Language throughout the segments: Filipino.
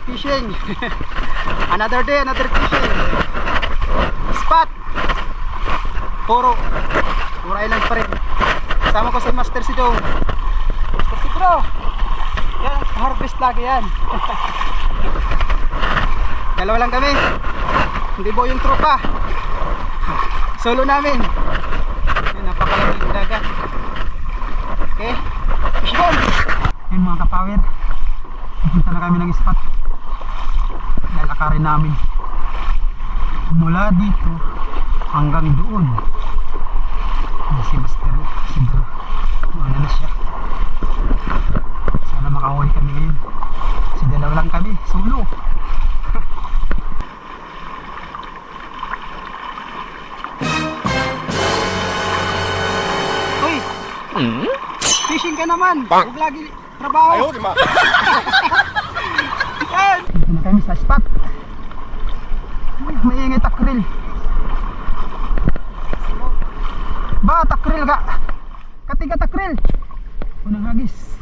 fishing. Another day, another fishing. Spot. Puro island pa rin. Kasama ko si Master si Dong. Master si Bro. Yan, harvest lagi yan. Dalawa lang kami. Hindi buo yung tropa. Solo namin. Yan, napakalamig ng dagat. Okay, fish on. Yan mga kapawid, pupunta na kami ng spot. Lalakarin namin mula dito hanggang doon. Si Master, si Bro, ano na siya. Sana makahuli kami ngayon. Kasi dalawa lang kami, solo. Uy, fishing ka naman. Huwag lagi trabaho. Ayaw, di ma. Dito na kami sa spot. Maingay takril. Ba, takril ka. Katiga takril. Unang hagis.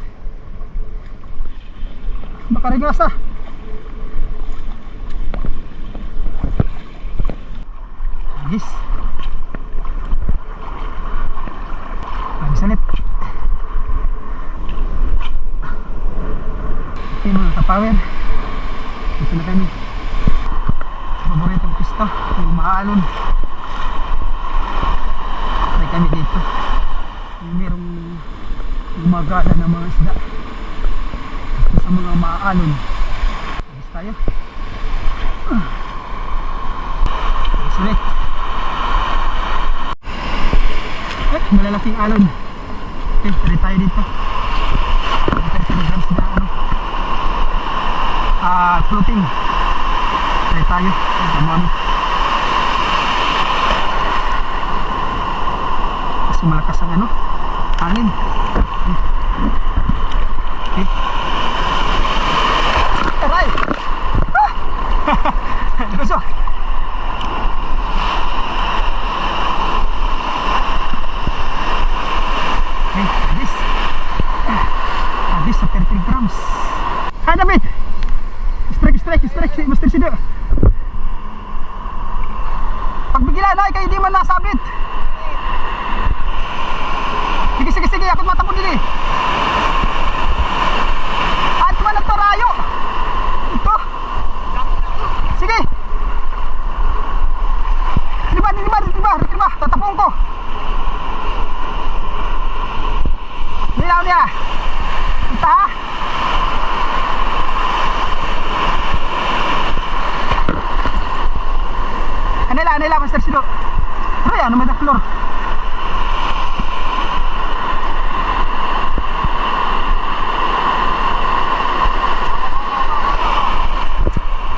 Baka regasa. Hagis. Hagis ulit. Okay mga kapawid, dito na kami sa paboritong pista, yung maalon. Try kami dito, yung merong gumagala ng mga isda dito sa mga maalon. Alis tayo. Sulit. Malalaking alon. Okay, try tayo dito. Floating. Try tayo. Mami. Kasi malakas ang ano, hangin. Okay. Aray! Gusto. Okay, this sa 30 grams. Hi David! Strike, Master Sido. Pagbigilan ay kayo di man nasabit. Sige, ako matapon din eh. At man ang tarayo. Ito. Sige. Diba, tatapon ko. Nilaw niya. Ita ha. Nila Master Sido. Ay, ano may daklor.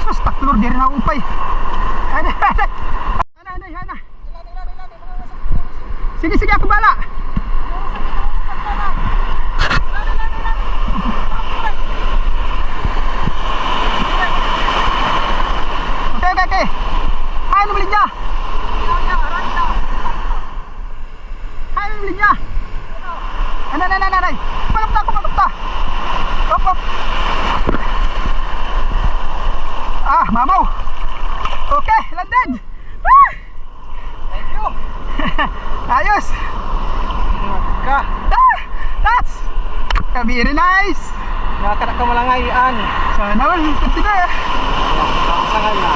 Sus, taklor di rin ako upay. Ana. Sige, ako bala. Okay. Ano beli niya? Ano beli niya? Anay. Pagapta. Op. Mamaw. Okay, landed. Thank you. Ayos. That's very nice. Nakakita ka malangayan. Sana all, continue. Sangal na.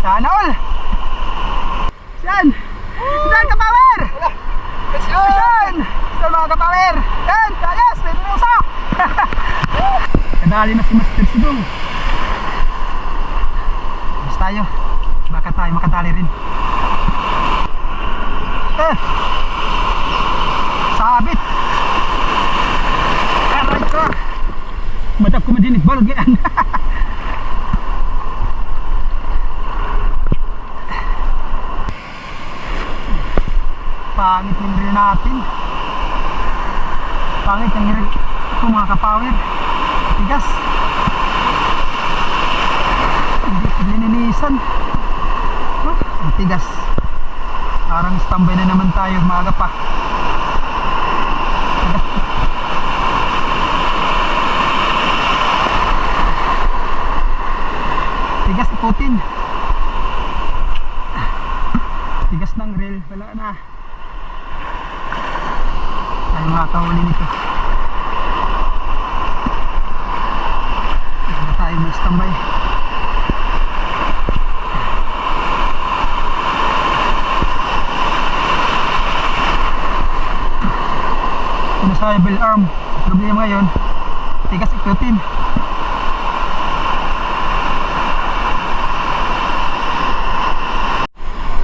Sana all. Yan kapower. Yan mga kapower. Yan, ayos, pwede na usa. Kadali na si Master Sidong. Ayos tayo. Baka tayo makadali rin. Sabit. Aray ko. Matap ko madinig balog yan. Pangit yung rin natin. Pangit yung rin ito mga kapower. Tigas. Hindi lininisan. Ang tigas. Parang standby na naman tayo, maaga pa. ikutin. Tigas ng reel, wala na. Tayo makakahuli nito. Wala tayo mag-standby. Masayable arm. Problema ngayon, tigas ikutin.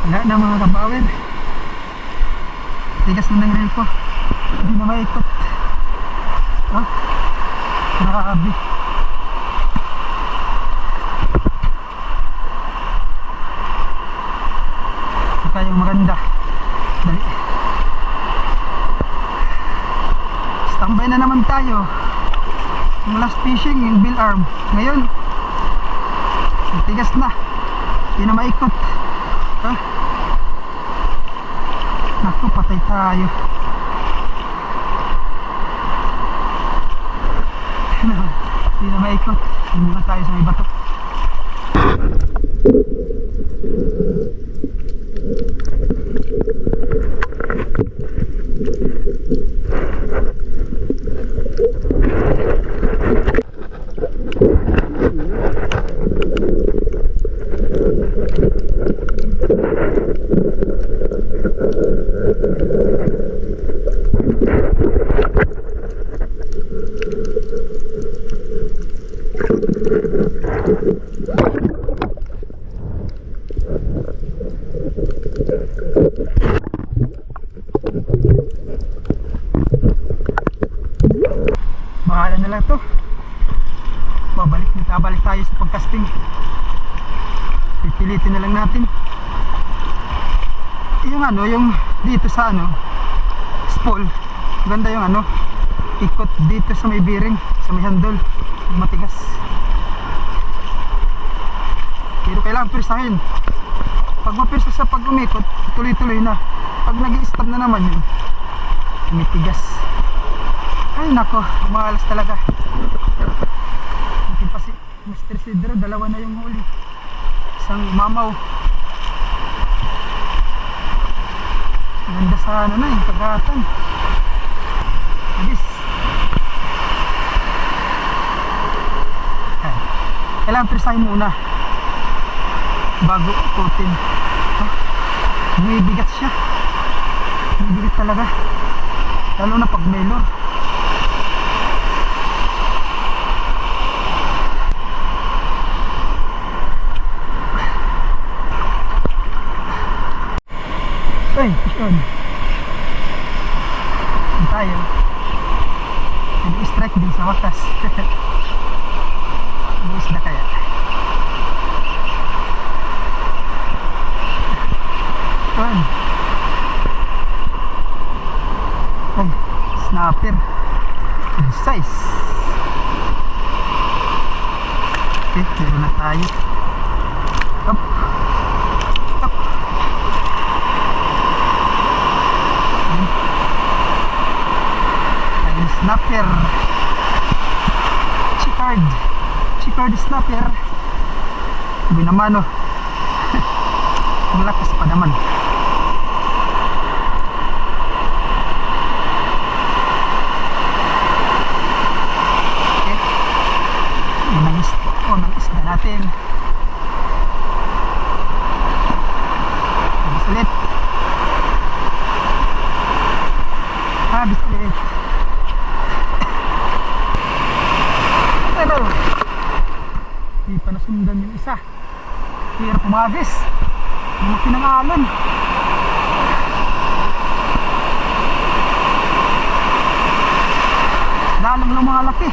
Wala na mga kabawer. Tigas na ng reel ko. Hindi na maikot. Oh, nakakabi. Ito yung maganda. Dali. Standby na naman tayo. Yung last fishing, yung bill arm. Ngayon, tigas na. Hindi na maikot. Huh? Naku, patay tayo. Hindi na maikot. Hindi na tayo sa may bato. Bahala na lang to. Babalik tayo sa pagcasting. Pipilitin na lang natin. Yung ano, yung dito sa ano, spool. Ganda yung ano, ikot dito sa may bearing, sa may handle. Matigas. Pero kailangan pirsahin. Pag mapirsa sa pag umikot, tuloy-tuloy na. Pag nag-i-stop na naman yun, tumitigas. Ay nako, umalas talaga. Hindi pa si Mr. Sidro, dalawa na yung huli. Isang mamaw. Ganda sa ano na yung pagkatan. Yes. Kailangan pirsahin muna bago ikutin. Bumibigat siya. Bumibigat talaga. Lalo na pag may lure. Ay, yun. Yan tayo. Nag-strike din sa wakas. Mag-isda kaya. Yun. Ay, snapper. Good size. Okay, meron na tayo. Up. Up. Ayun, snapper. Chicard snapper. Sabi naman oh. Malakas pa naman. Okay. Nang isda natin. Habis ulit. Habis ulit. Ano? Di pa nasundan yung isa. Kaya pumagis. Lumaki ng alon. Lalong lumalaki.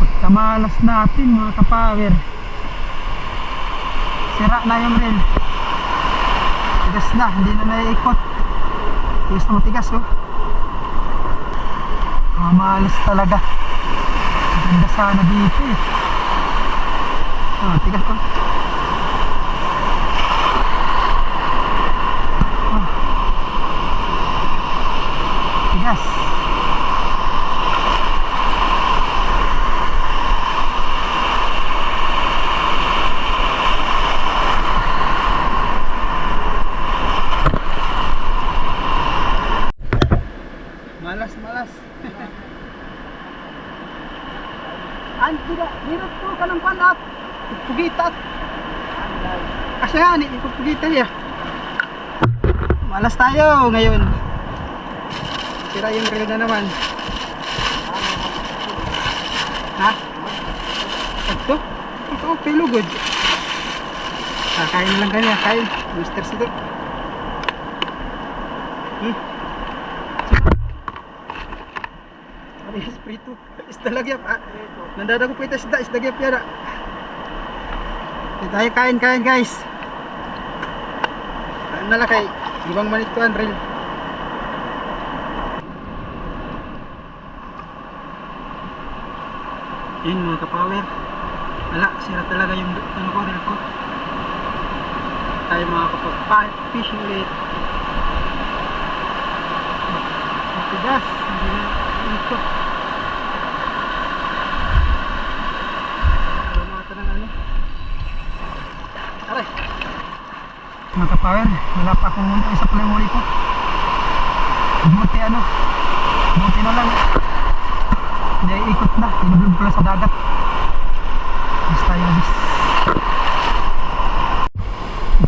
Pagkamalas natin mga kapower, sira na yung reel. Tigas na, hindi na naiikot. Tigas na matigas oh. Mamalas talaga. Ganda sana dito eh. Tigas ko. Tigas. Kasi nga, ipupugita ya. Malas tayo ngayon. Sira yung reel na naman. Ha? Ito? Ito, okay, lugod. Kain lang kanya, kain. Mr. Sito. Ano yung sprito? Isda lagyap. Nandada ko po ito isda lagyap yan. Tayo kain guys. Kain na lang kay ibang manituan reel. Yun mga kapower. Wala, sira talaga yung ano ko, reel ko. Tayo mga kapag-fishing ulit. Matigas, hindi na ito. Mata ng ano. Aray. Mga kapower, wala pa akong isa pala yung huli ko. Buti ano, buti na lang. Hindi ikot na, hinublog pala sa dagat. Basta yung bis.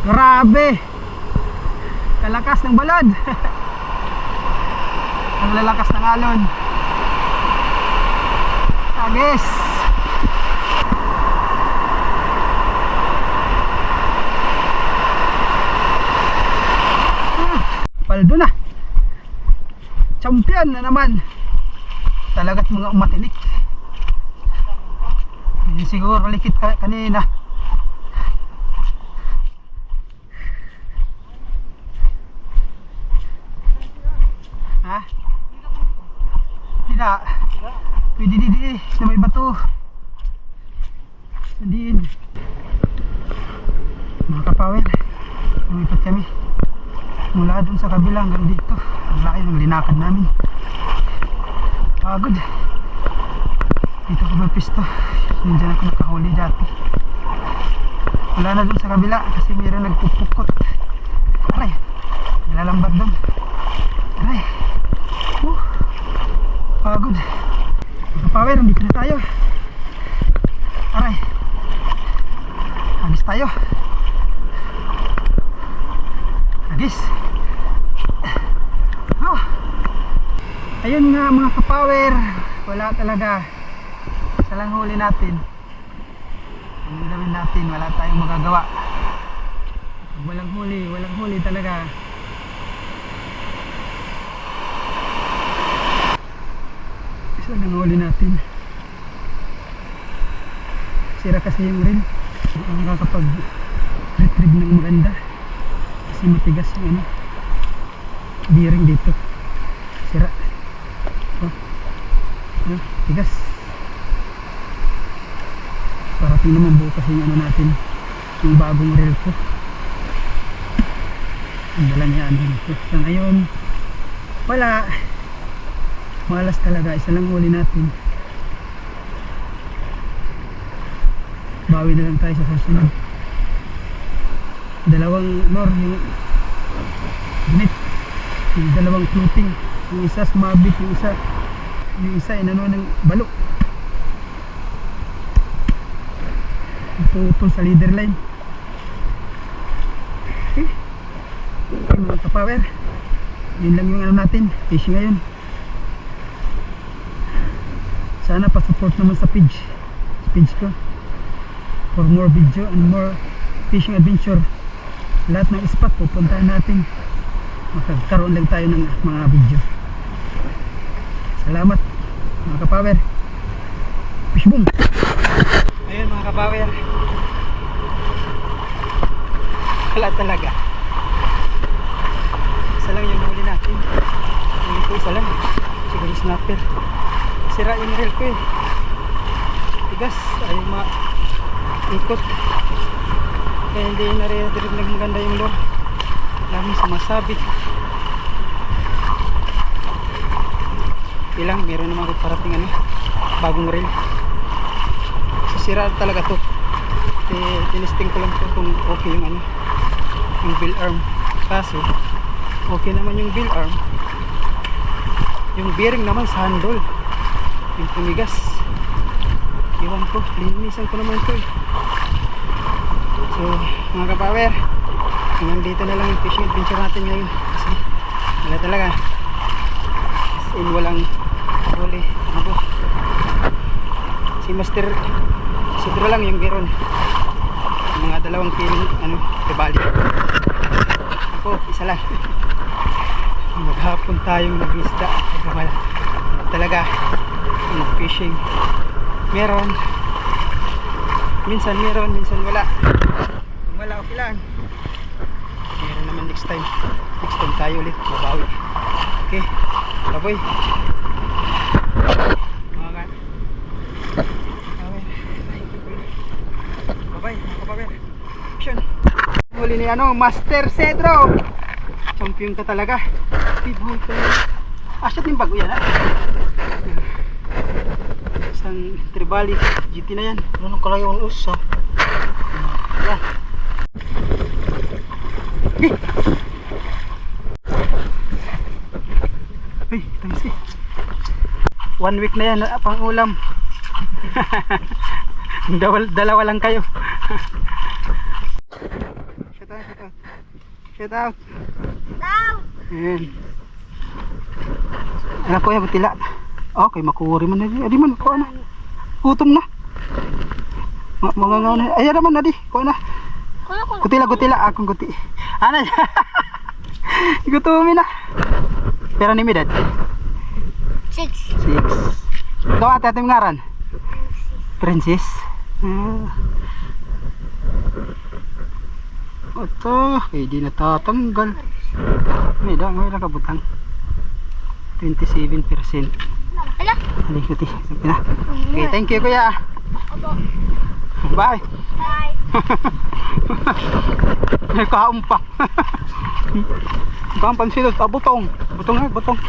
Grabe! Kalakas ng balad. Ang lalakas ng alon. Agis! Paldo na. Champion na naman. Talaga't mga umatinik. Hindi siguro likit kanina. Ha? Tidak. Pwede di na may bato. Nandiin. Mga kapower, lumipat kami mula dun sa kabila hanggang dito. Ang laki ng linakad namin. Pagod. Dito ko magpisto. Hindi na ako nakahuli dati. Wala na dun sa kabila kasi mayroon nagpupukot. Aray, nilalambat dun. Aray. Pagod. Power, dito na tayo. Aray. Agis tayo. Agis. Ayun nga mga kapower, wala talaga. Isa lang huli natin. Ang gawin natin, wala tayong magagawa. Pag walang huli talaga. Isa lang huli natin. Sira kasi yung reel. Hindi nakakapag retrieve ng maganda kasi matigas yung ano, bearing dito. Sira. Tigas. Parating naman bukas yung ano natin, yung bagong reel ko. Ang dala niya ano dito. Sa ngayon wala, malas talaga. Isa lang huli natin. Bawi na lang tayo sa susunod. Dalawang lure yung net, yung dalawang floating, yung isa sumabit, yung isa inano ng balo, putol sa leader line. Okay, mga kapower, yun lang yung ano natin, fishing ngayon. Sana pa-support naman sa page ko for more video and more fishing adventure. Lahat ng spot pupuntahan natin, makagkaroon lang tayo ng mga video. Salamat mga kapower. Fish boom. Ayun mga kapower, wala talaga. Isa lang yung huli natin. Huli ko isa lang, siguro snapper. Sira yung reel ko eh. Tigas, ayaw maikot. Kaya hindi nare-direct maganda yung lure. Lamang sumasabit. Ilang, meron naman parating ano, bagong reel. Sira talaga to. Tinisting ko lang to kung okay yung ano, yung bill arm. Kaso okay naman yung bill arm. Yung bearing naman sa handle, yung tumigas. Iwan ko, linisan ko naman to eh. So mga kapower, hanggang dito na lang yung fishing adventure natin ngayon kasi wala talaga, as in walang huli. Ano, si Master Isidro lang yung meron, mga 2 kilong tibali. Ako isa lang. Maghapon tayong mag-isda, wala talaga fishing. Meron, minsan meron, minsan wala. Kung wala, okay lang. Meron naman next time tayo ulit mabawi. Okay, baboy mga kan. Bye-bye mga kapawer. Action. Huli ni Master Cedro. Champion ka talaga. Bibol ka. Asyat yung bago yan, ha? Isang tribali GT na yan. Ano kalayo ang usa? Yan. Hey, tamis eh. 1 week na yan, pang ulam. Dalawa lang kayo. Shout out, shout out. Shout out. Ayan. Ano po yan, batila. Okay, makuwari man na di. Adi man, kuha na. Gutom na. Mga ngaw na. Ayan naman na di. Kuha na. Gutila. Akong guti. Ano? Gutumin na. Pero ni Midad? 6. Ikaw ate ating ngaran? Princess. Ito, di natatanggal. May lang kabutang. 27%. Hala? Halikuti. Okay, thank you kuya. Opo. Bye. Bye. Nagkaumpa. Nagkaumpan sila. Butong. Butong.